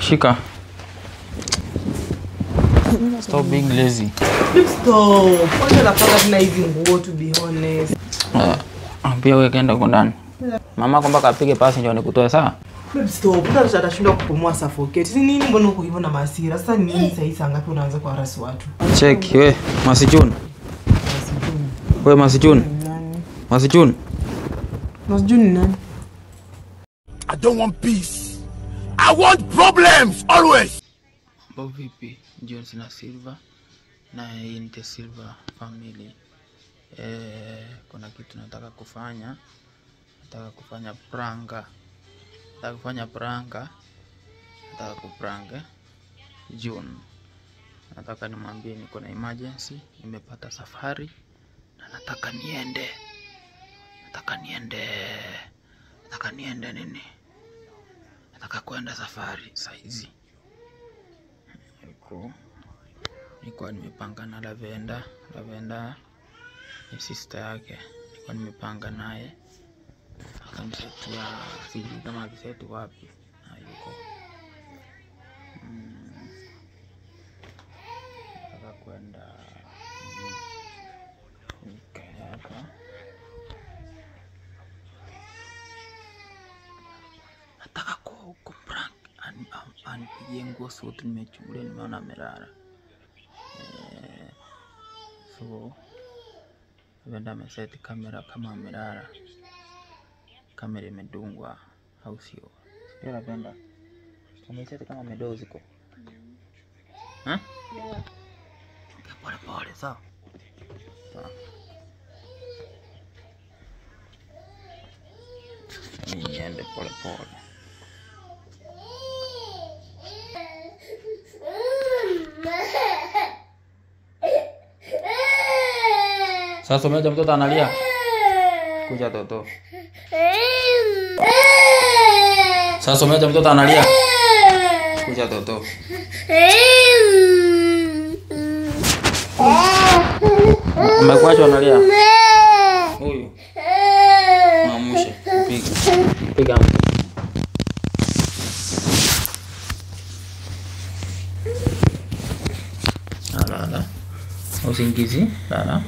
Shika. Stop being lazy. Stop. Kwanza napaka tena hizi nguo to be honest. Pia wewe kaenda huko ndani. Mama kwamba kapige pasi ndio nikutoe sawa? Stop. Utashinda kupumua suffocate. Si nini mbona uko hivyo na masira? Sasa ni nini sasa hizi ngapi unaanza kuharasi watu? Check wewe, Masijun. Wewe Masijun. Masijun. Masijun ni nani? I don't want peace. I want problems always. Mambo vipi? Jones na Silva na hii ni Silva family. Kuna kitu nataka kufanya. Nataka kufanya prank. Nataka kuprank June. Nataka nimwambie niko na emergency, nimepata safari na nataka niende. Nini? Nataka kwenda safari saizi. Nilikuwa nimepanga na Lavenda ni sister yake. Nilikuwa nimepanga naye. Akamsetia sijui kama akisetu wapi. Hayuko. Nataka kwenda hapa. Nataka kuprank anipigie nguo sote nimechungulia nimeona amelala. So Lavenda ameseti kamera kama amelala. Kamera imedungwa au sio? Sio Lavenda. Umeseti kama amedozi ko. Yeah. Pole sawa. Niende pole. Sasa umeacha mtoto analia. Kuja toto. Sasa umeacha mtoto analia. Kuja toto. Umekuacha analia. Huyu. Mamushe. Piga. Lala. Usingizi, lala.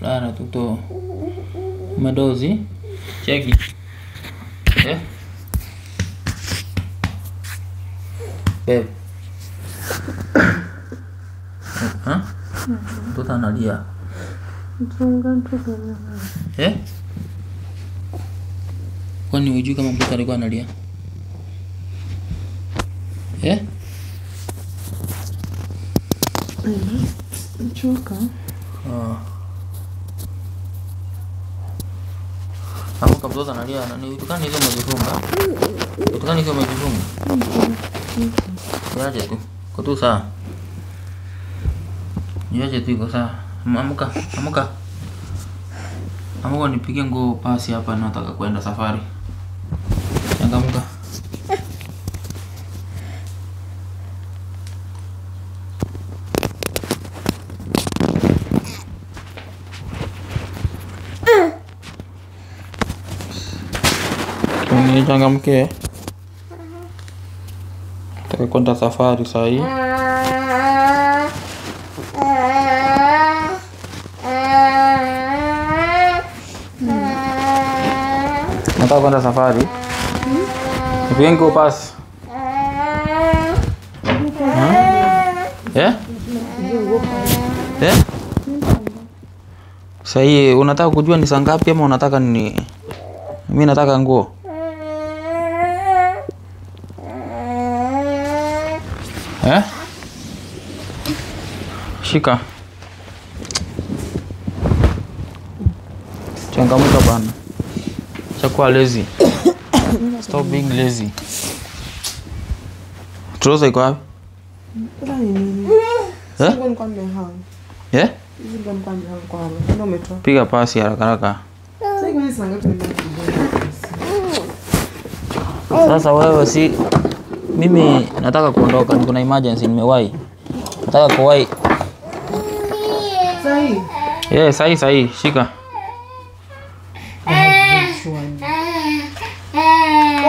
Lala tuto. Umedozi? Cheki. Beb. Mtoto analia. Kwani hujui kama mtoto alikuwa analia? Choka. Hapo mtoto analia na ni tukani hizo umejifunga. Tukani hizo umejifunga. Yaje tu. Kwa tu saa. Yaje tu iko saa. Amuka. Amuka nipige nguo pasi hapa nataka kwenda safari. Changamka. Changamke. Nataka kwenda safari saa hii. Nataka kwenda safari. Vengo pasi. Sasa hii unataka kujua ni saa ngapi ama unataka ni mimi nataka nguo. Shika. Changamka bana. Chakua lazy. Stop being lazy. Trouser iko wapi? Ila nini? Eh? Sio kwa mehang. Eh? Hizi ndo kwa mehang kwa hapo. Ndio umetoa. Piga pasi haraka haraka. Sasa kwa nini sanga tunaenda? Sasa wewe si mimi nataka kuondoka, niko na emergency nimewahi. Nataka kuwahi. Sahi. Sahi, shika.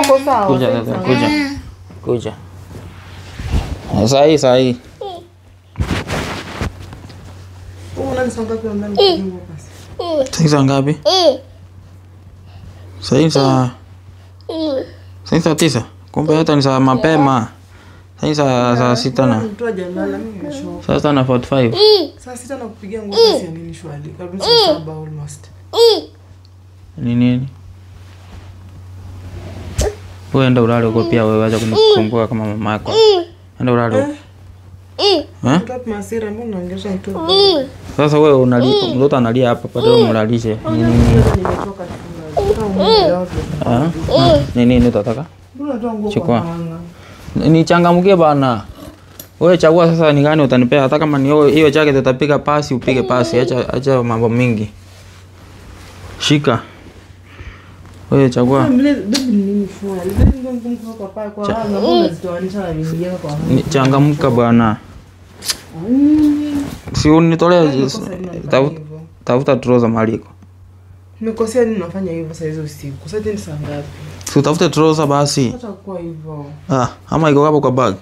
Uko sawa. Kuja. Sahi. Unani sanga kwa ndani kidogo basi. Saa ngapi? Saa 9. Kumbe hata ni saa mapema. Saa 6 na. Mtoa jalala mimi nimeshoka. Saa 6:45. Saa 6 na kupigia nguo basi ya nini shwali? Karibu saa 7 almost. Nini? Wewe enda ulale uko pia wewe, acha kunisumbua kama mama yako. Enda ulale. Mtoto masira mbona unaongeza mtoto? Sasa wewe mtoto analia hapa bado umlalishe. Nimetoka Nini utataka? Mbona toa nguo Chukua. kwa hanga? Nichangamkie bana. Wewe chagua sasa ni gani utanipea, hata kama ni hiyo jacket utapiga pasi upige pasi, acha mambo mingi. Shika. Wewe chagua. Changamka bwana. Si unitolee tafuta trouser maliko. Nimekosea nini nafanya hivyo saa hizo usiku? Sasa ni saa ngapi? Si utafute trouser basi. Acha kwa hivyo. Ama iko hapo kwa bag.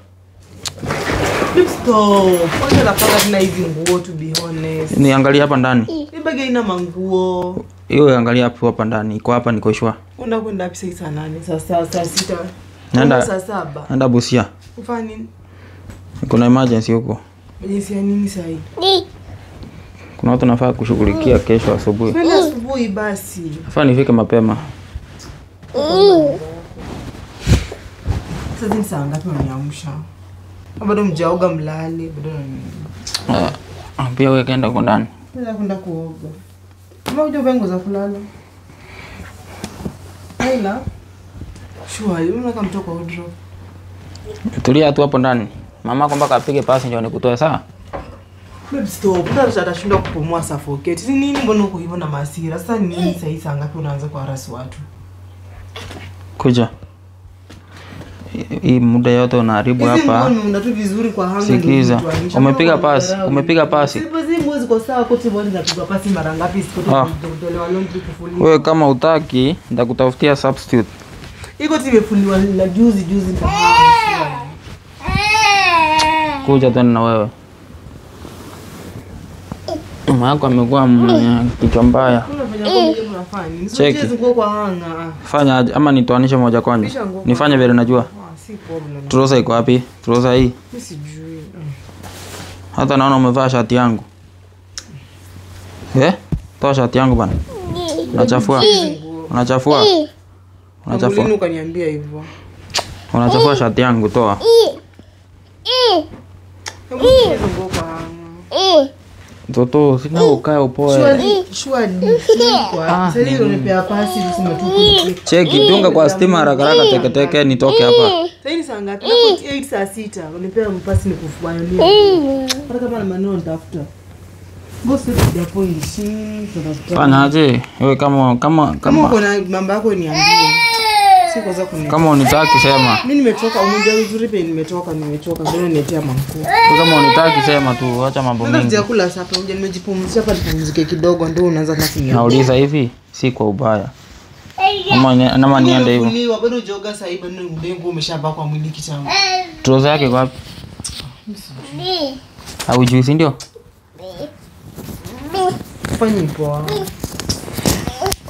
Stop. Kwanza napanga tena hizi nguo to be honest. Niangalie hapa ndani. Hii bag haina manguo. Hiyo angalia hapo hapa ndani. Iko hapa niko shua. Unakwenda wapi saa 8? Saa 6. Nenda saa 7. Nenda Busia. Ufanye nini? Kuna emergency huko. Emergency ya nini sasa hivi? Kuna watu nafaa kushughulikia kesho asubuhi. Nenda asubuhi basi. Nafaa nifike mapema. Sasa ni saa ngapi unaniamsha? Bado mjaoga mlale, bado Pia wewe kaenda huko ndani. Nenda kwenda kuoga. Kama unajua vengo za kulala. Haila. Shwari, unataka mtoka wardrobe. Tulia tu hapo ndani. Mamako mpaka apige pasi ndio nikutoe sawa? Babe stop. Ndio atashindwa kupumua suffocate. Ni nini mbona uko hivyo na masira? Sasa ni nini sasa saa ngapi unaanza kuharasi watu? Kuja. Hii muda yote unaharibu hapa. Mbona tu vizuri kwa hanga. Sikiza. Umepiga pasi. Sipo mwezi kwa sawa kote bodi napigwa pasi mara ngapi sikotolewa laundry kufuliwa. Wewe kama utaki nitakutafutia substitute. Iko timefuliwa la juzi kwa Kuja tena na wewe. Mama yako amekuwa kichwa mbaya. Cheki. Kwa hanga. Fanya ama nitoanishe moja kwani. Nifanye vile najua. Si problem. Trouser iko wapi? Trouser hii. Mimi sijui. Hata naona umevaa shati yangu. Toa shati yangu bana. Unachafua. Mbona ukaniambia hivyo? Unachafua shati yangu, toa. Toto, sina ukae upoe. Shwari. Sasa hiyo unipea pasi useme tu. Cheki, tunga kwa stima haraka teke nitoke hapa. Sasa ni saa ngapi? 8 saa 6. Unipea mpasi nikufua nini? Hata kama na maneno nitafuta. Bosi ndio point chini tutafuta. Fanya aje? Wewe kama uko na mambo yako niambie. Si kwa sababu kama unitaki sema. Mimi nimetoka umoja vizuri pe nimetoka ndio niletea mangu. Kama unitaki sema tu, acha mambo mengi. Ndio kula sasa unje nimejipumzisha hapa nipumzike kidogo ndio unaanza nasi. Nauliza hivi, si kwa ubaya. Ama niende hivyo. Kuliwa bado joga sasa hivi ndio mdengo umeshabaka kwa mwili kichanga. Trouser yake kwa wapi? Au juice ndio? Fanya poa.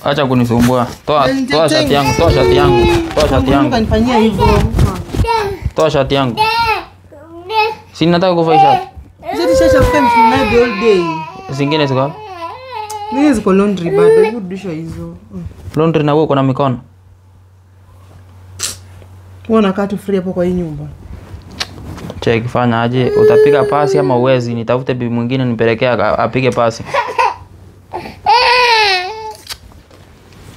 Acha kunisumbua. Toa shati yangu. Kanifanyia hivyo. Toa shati yangu. Si nataka kuvaa shati. Sasa shafika mfunaji all day. Zingine ziko. Mimi ziko laundry bado rudisha hizo. Laundry na wewe uko na mikono. Unakaa tu free hapo kwa hii nyumba. Check, fanya aje? Utapiga pasi ama uwezi? Nitafute bibi mwingine nipelekea apige pasi.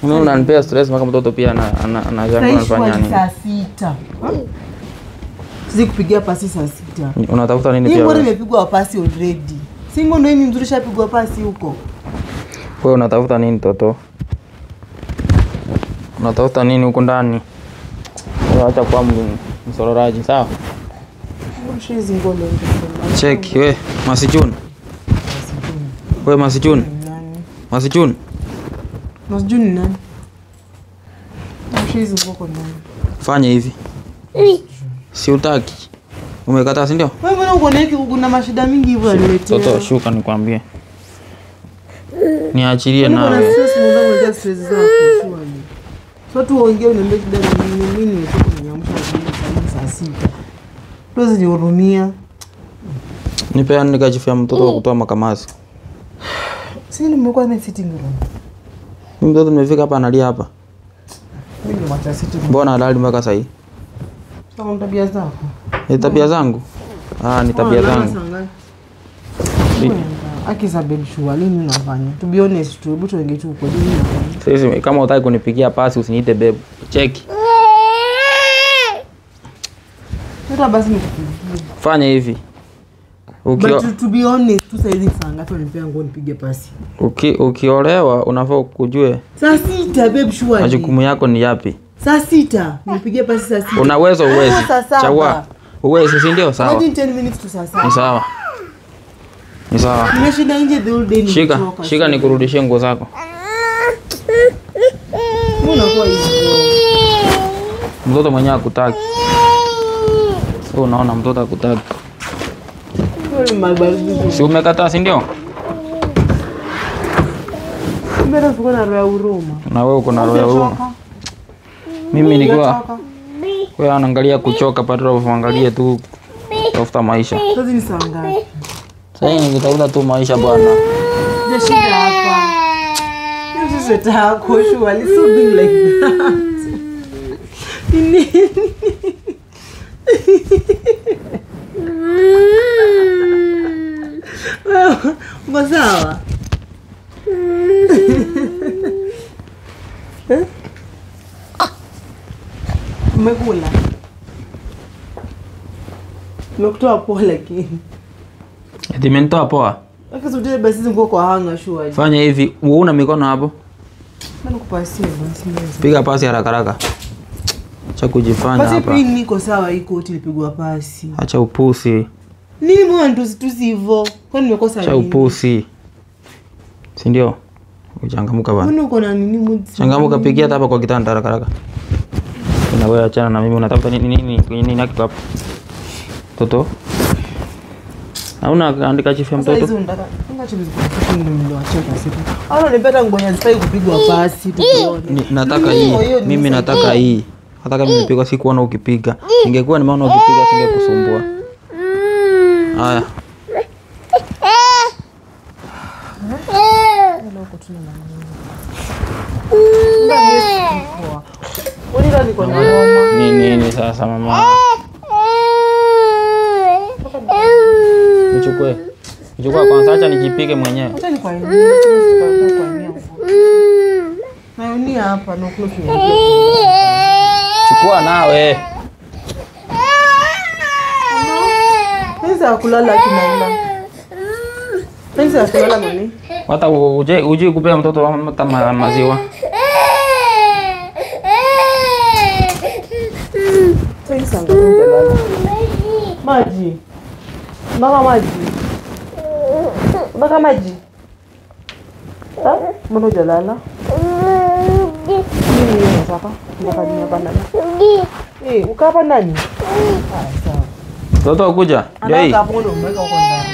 Mimi unanipea stress mpaka mtoto pia anajanga anafanya nini? Saa 6. Sikupigia pasi saa 6. Unatafuta nini pia? pia? Wewe nimepigwa pasi already. Singo ndio ni mzuri shapigwa pasi huko. Wewe unatafuta nini toto? Unatafuta nini huko ndani? Acha kwa msororaji, sawa? Mshizi ngolo. Check we Masijun. We Masijun. Masijun. Masijun ni nani? Mshizi ngoko nani? Fanya hivi. Si utaki. Umekataa si ndio? Wewe mbona uko neki kuna mashida mingi hivyo uniletea? Toto shuka nikwambie. Niachilie na nawe. Kuna stress mbona unataka stress zako shwari. Sasa tu ongea uniambie kida mimi nimetoka kunyamsha saa 6. Tuwezi nihurumia. Nipe nikajifia mtoto wa kutoa makamasi. Sisi nimekuwa na sitting room. Mimi mtoto nimefika hapa analia hapa. Mimi ni mwacha sitting room. Mbona halali mpaka sasa hivi? Sasa tabia zako. Ni tabia zangu? Ni tabia zangu. Akisabel shua nini unafanya? To be honest tu, hebu tuongee tu uko nini unafanya? Sisi kama unataka kunipigia pasi usiniite babe. Check. Sasa basi nikupigie. Fanya hivi. But to be honest tu saizi sanga tu nipea nguo nipige pasi. Ukiolewa unafaa kujue. Saa 6 babe shua. Majukumu yako ni yapi? Saa 6 nipige pasi saa 6. Unaweza uwezi. Chagua. Uwezi si ndio sawa? 10 minutes tu saa 7. Ni sawa. Ni sawa. Nimeshinda nje the whole day. Shika nikurudishie nguo zako. Mbona kwa hiyo? Mtoto mwenyewe hakutaki. Sio unaona mtoto hakutaki. Si umekataa si ndio? Mbona uko na roho ya huruma? Na wewe uko na roho ya huruma. Mimi nikiwa wewe anaangalia kuchoka padri unaangalia tu tafuta maisha. Sasa ni saa ngapi? Sasa nikitafuta tu maisha bwana. Je, shida hapa. Hiyo sisi tako surely something like that. Uko sawa? Umekula? Nimekutoa poa lakini. Eti mentoa poa. Akisudie basi nguo kwa hanga shua. Fanya hivi, wewe una mikono hapo? Nani kupasia basi mimi. Piga pasi haraka haraka. Acha kujifanya hapa. Basi pin niko sawa iko tilipigwa pasi. Acha upusi. Nini mwana tusivyo? Kwani nimekosa nini? Acha upusi. Si ndio? Uchangamuka bwana. Mbona uko na nini mood? Changamuka, pigia hapa kwa kitanda haraka haraka. Na wewe achana na mimi, unatafuta nini haki hapa? Toto. Hauna andika chifu ya mtoto? Sasa hizo nataka. Anga chifu ziko ndio ndio acheka siku. Ana nipata ngonya zifai kupigwa pasi tuone. Nataka hii. Mimi nataka hii. Hata kama nimepigwa sikuona ukipiga. Ningekuwa nimeona ukipiga singekusumbua. Haya. Nini sasa mama? Nichukue kwanza, acha nijipige mwenyewe. Acha ni kwa nini? Nani hapa na close ni. Chukua nawe. Sasa kulala kinala. Sasa kulala nani? Hata uje kupea mtoto wa maziwa. Sasa ngalala. Maji. Mama maji. Baka maji. Mbona hujalala? Nini unataka? Unataka nini hapa ndani? Ukaa hapa ndani? Sawa. Mtoto kuja. Ndio hii. Hapo ndo umeweka huko ndani.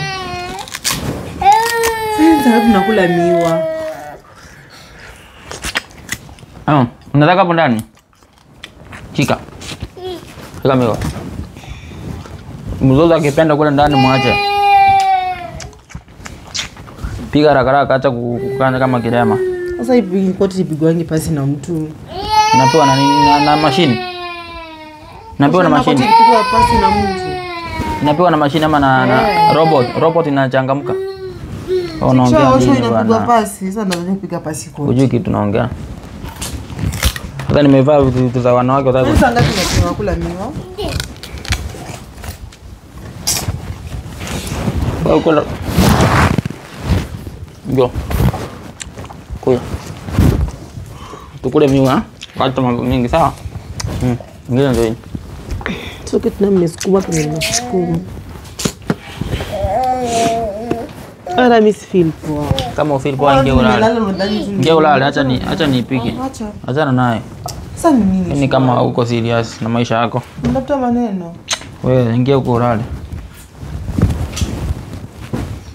Sasa tunakula miwa. Unataka hapo ndani? Shika. Shika miwa. Mtoto akipenda kule ndani mwache. Piga haraka haraka, acha kukana kama kilema. Sasa hivi koti ipigwangi pasi na mtu. Napewa na nini na mashine? Napewa na mashine. Koti ipigwa pasi na mtu. Napewa na mashine ama na robot. Robot inachangamka. Unaongea nini bwana? Inapigwa pasi, sasa ndio nipiga pasi koti. Unajui kitu naongea. Sasa nimevaa vitu za wanawake wataka. Sasa ngapi tunakula miwa? Kula. Go. Kula. Tukule miwa. Kata mambo mengi sawa? Ngine ndio. Soke tuna mmesukuma kwenye msukuma. Ara miss feel poa. Kama ufeel poa ingia ulale. Ingia ulale, acha nipike. Achana naye. Sasa nini? Ni kama uko serious na maisha yako. Unatafuta maneno. Wewe ingia uko ulale.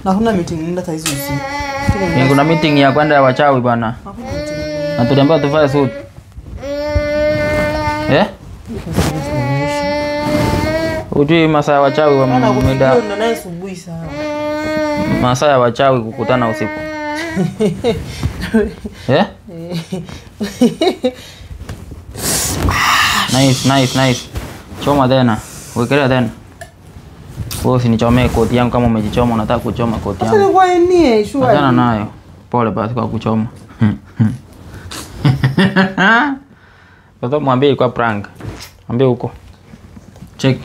Na huna meeting nenda saa hizo usiku. Kuna meeting ya kwenda ya wachawi bwana. Na tuliambiwa tuvae suit. Ujui masaa ya wachawi wa muda. Ndio naye asubuhi sana. Masaa ya wachawi kukutana usiku. Nice. Choma tena. Wekelea tena. Wewe usinichomee koti yangu kama umejichoma unataka kuchoma koti yangu. Sasa kwa nini shua? Achana nayo. Pole basi kwa kuchoma. Sasa mwambie ilikuwa prank. Mwambie huko. Check.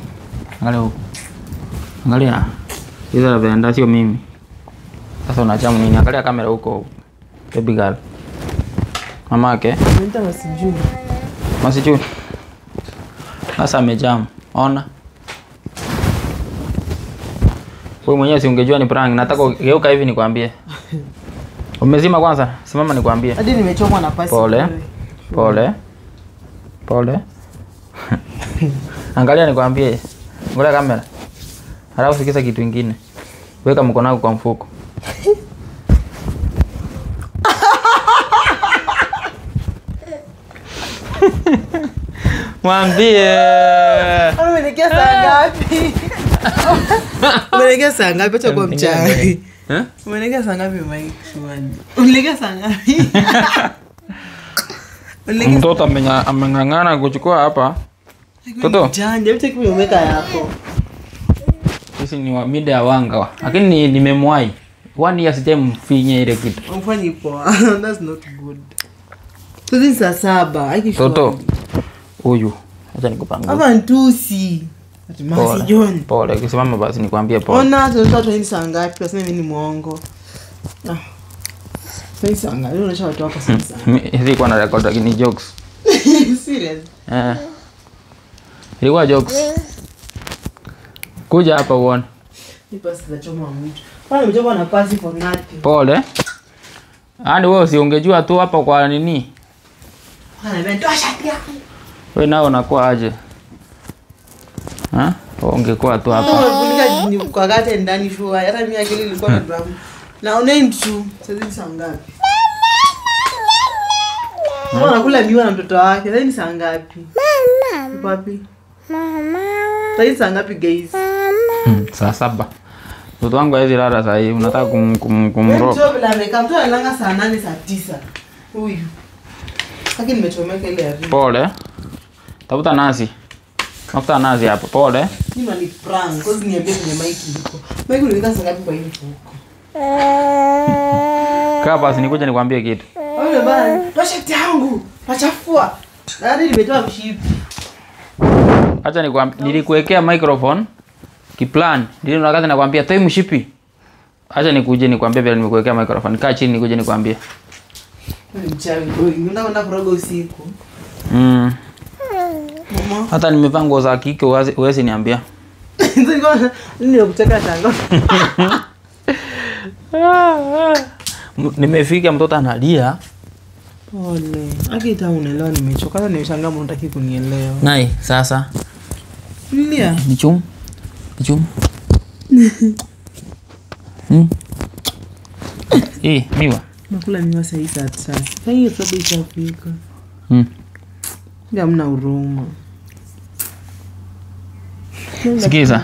Angalia huko. Angalia. Hizo la venda sio mimi. Sasa unachamu nini? Angalia kamera huko. Baby girl. Mamake. Nita masijui. Masijui. Sasa amejam. Ona. Wewe mwenyewe si ungejua ni prank. Nataka geuka hivi nikwambie. Umezima kwanza. Simama nikwambie. Hadi nimechomwa na pasi. Pole. Angalia nikwambie. Ngoja kamera. Halafu sikiza kitu kingine. Weka mkono wako kwa mfuko. Mwambie. Umeelekea saa ngapi? Umeelekea saa ngapi acha kwa mchai? Umeelekea saa ngapi Mike Shwani? Umeelekea saa ngapi? Mtoto ameng'ang'ana kuchukua hapa. Toto. Janja, vipi umeweka hapo? Sisi ni mida ya wanga. Lakini nimemwai. 1 year sijamfinya ile kitu. Umfanye poa. That's not good. Sisi saa 7. Aikishwa. Toto. Huyu. Acha nikupanga. Hapa ntusi. Atimasi John. Pole, kisimama basi nikwambie pole. Ona tunataka ni saa ngapi? Aseme mimi ni muongo. Sasa ngapi? Leo unasha watu wako sasa. Hizi kwa na record lakini jokes. Serious? Ilikuwa jokes. Kuja hapa uone. Ni pasi za choma mtu. Kwani umechoma na pasi for nothing? Pole. Yaani wewe usiongejua tu hapa kwa nini? Anatoa shati yako. Wewe nao unakuwa aje? Ungekuwa tu hapa. Ni kwa gate ndani shua. Hata mimi akili ilikuwa na drum. Na unaenda tu. Sasa saa ngapi? Mama anakula miwa na mtoto wake. Sasa ni saa ngapi? Mama. Papi. Mama. Sasa saa ngapi guys? Saa 7. Mtoto wangu hizi lala saa hii unataka kumroga. Mtoto bila amekaa mtoto analanga saa 8 saa 9. Huyu. Lakini nimechomeka ile ya ring. Pole. Tafuta nazi. Tafuta nazi hapa. Pole. Nima ni prank. Kozi niambie kwenye mic liko. Mic uliweka saa ngapi kwa hii mfuko? Kaa basi nikuja nikwambie kitu. Wewe bana, toa shati yangu. Achafua. Hadi nimetoa mshipi. Acha nikwambie nilikuwekea microphone kiplan. Ndio wakati nakwambia toi mshipi. Acha nikuje nikwambie vile nimekuwekea microphone. Kaa chini nikuje nikwambie. Ni mchawi. Unaenda kuroga usiku. Mama. Hata nimevaa nguo za kike uweze niambia. Ndio nini ukutaka tango. Nimefika mtoto analia. Pole. Akita unaelewa nimechoka. Sasa nimeshangaa mbona unataka kunielewa. Nai, sasa. Nilia. Nichum. Miwa. Nakula miwa saa hii saa 3. Sasa hiyo sababu itafika. Ndio hamna huruma. Sikiza.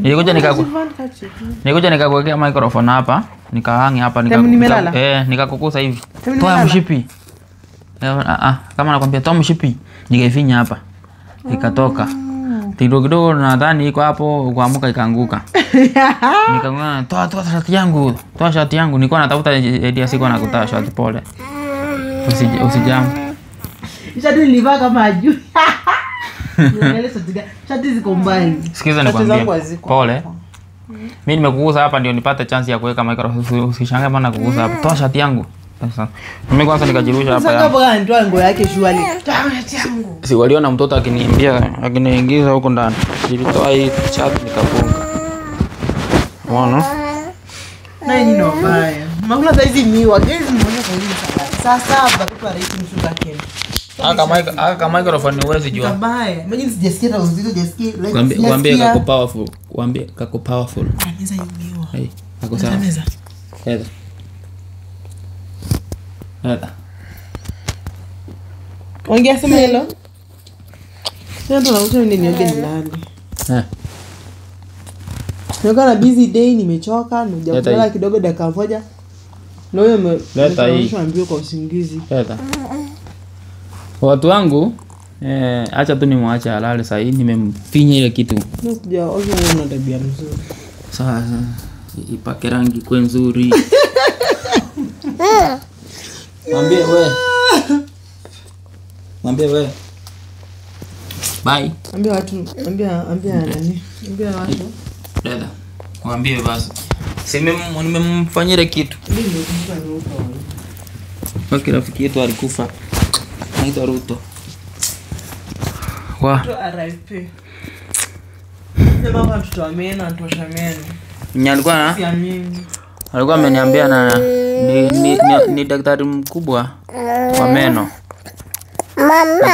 Nilikuja nikakuwekea microphone hapa, nikahangi hapa nikakukusa hivi. Toa mshipi. Kama nakwambia toa mshipi, nikaifinya hapa. Ikatoka. Kidogo nadhani iko hapo kuamuka ikaanguka. Nikaanguka, toa shati yangu. Toa shati yangu. Nilikuwa natafuta idea siko na kutoa shati pole. Usijamu. Shati nilivaa kama ajui. Shati ziko mbali. Sikiza nikwambie. Pole. Mimi nimekugusa hapa ndio nipate chance ya kuweka microphone. Usishangae maana kugusa hapa. Toa shati yangu. Sasa mimi kwanza nikajirusha hapa. Sasa bora nitoa nguo yake shwali. Toa shati yangu. Si waliona mtoto akiniingiza huko ndani. Nilitoa hii shati nikafunga. Unaona? Na yini no baya. Makula saizi miwa, guys mmoja kwa hivi sana. Sasa bado anaiki mshuka kena. Aka microphone huwezi jua. Kabaya. Imagine sijasikia na uzito sijasikia. Kuambia kako powerful. Kuambia kako powerful. Anaweza miwa. Hey, kako sawa. Heda. Ongea sema hello. Sasa ndo nauta nini nioge nilale. Niko na busy day nimechoka, nimekulala kidogo dakika moja. Leo nimeshaambiwa kwa usingizi. Leta. Watu wangu acha tu nimwache alale sasa hivi nimemfinya ile kitu. Ndio, una tabia nzuri. Sasa ipake rangi kwa nzuri. Mwambie wewe. Bye. Ambia watu, ambia nani? Ambia watu. Dada. Mwambie basi. Nimemfanyia kitu. Ndio kumpa Ruto. Kwa rafiki yetu alikufa. Anaitwa Ruto. Ruto RIP. Sema kwa mtoto amena antoshameni. Alikuwa ameniambia na ni daktari mkubwa wa meno.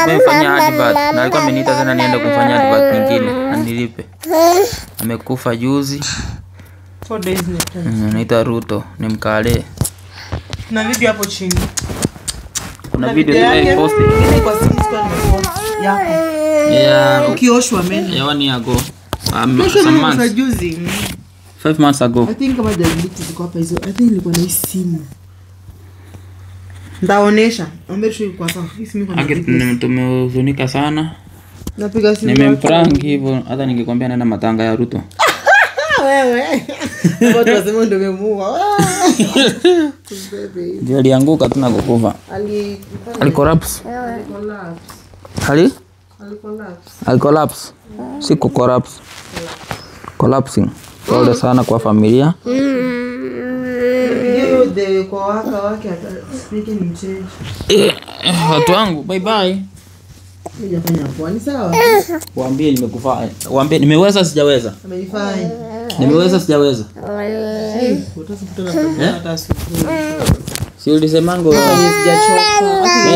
Amefanya advert na alikuwa ameniita tena niende kufanya advert nyingine anilipe. Amekufa juzi. 4 days later. Anaitwa Ruto, ni mkale. Na video hapo chini. Kuna video nimepost ile kwa simu kwa nimepost yako. Yeah, ukioshwa meno. Yeah, 1 year ago. Some months juzi. 5 months ago. I think kama delete ziko hapa hizo. I think ilikuwa na hii simu. Ndaonesha. Ambe tu kwa sawa. Hii simu kwa tumehuzunika sana. Napiga simu. Nimemprank hivyo hata ningekwambia nenda matanga ya Ruto. Wewe. Watu wasema ndio umemuua. Ndio alianguka tu na kukufa. Alicorrupts. Alicollapse. Si kucorrupts. Collapsing. Pole sana kwa familia. Ndio de kwa wake speaking in change. Watu wangu bye bye. Nijafanya hapo. Ni sawa? Waambie nimekufa. Waambie nimeweza sijaweza. Amenifanya. Nimeweza sijaweza. Si ulisemango sijachoka.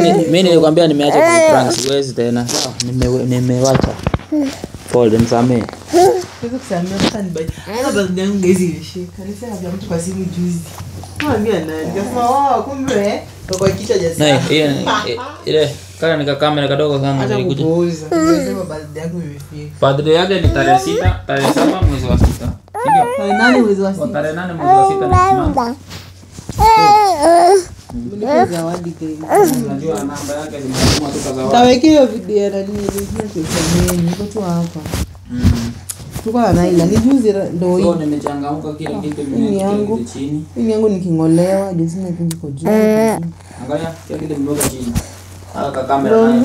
Mimi nilikwambia nimeacha kuprank siwezi tena. Sawa, nimewacha. Pole nisamee. Sasa kusamea hata nibai. Hata baadhi yangu hizi ilishika. Nisema vya mtu kwa simu juzi. Mwambia nani? Nikasema kumbe kwa kichwa jasa. Ile kaka nika kamera kadogo sana nilikuja. Nisema baadhi yangu imefika. Birthday yake ni tarehe 6, tarehe 7 mwezi wa 6. Ndio. Tarehe 8 mwezi wa 6. Tarehe 8 mwezi wa 6 next month. Mimi zawadi kile. Unajua namba yake nimeamua tu zawadi. Tawekea video na nini ndio niko tu hapa. Tuko na ila ni juzi ndio hii. Nimechangamka kile kitu nimeweka chini. Mimi yangu nikingolewa jinsi nimekunja kwa juu. Angalia kile kitu nimeweka chini. Aka kamera nayo.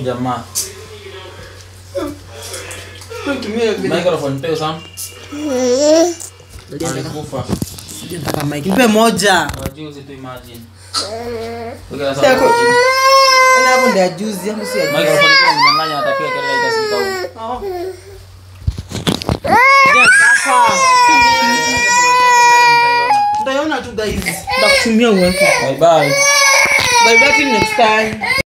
Jamaa. Microphone peo sana. Alikufa. Nipe moja. Juzi tu imagine. Ina hapo ndio juzi hapo si. Microphone kile mnyang'anya atapiga kelele itasikika huko. Ndio sasa. Ndio tu guys. Ndakutumia uweke. Bye bye. Bye bye till next time.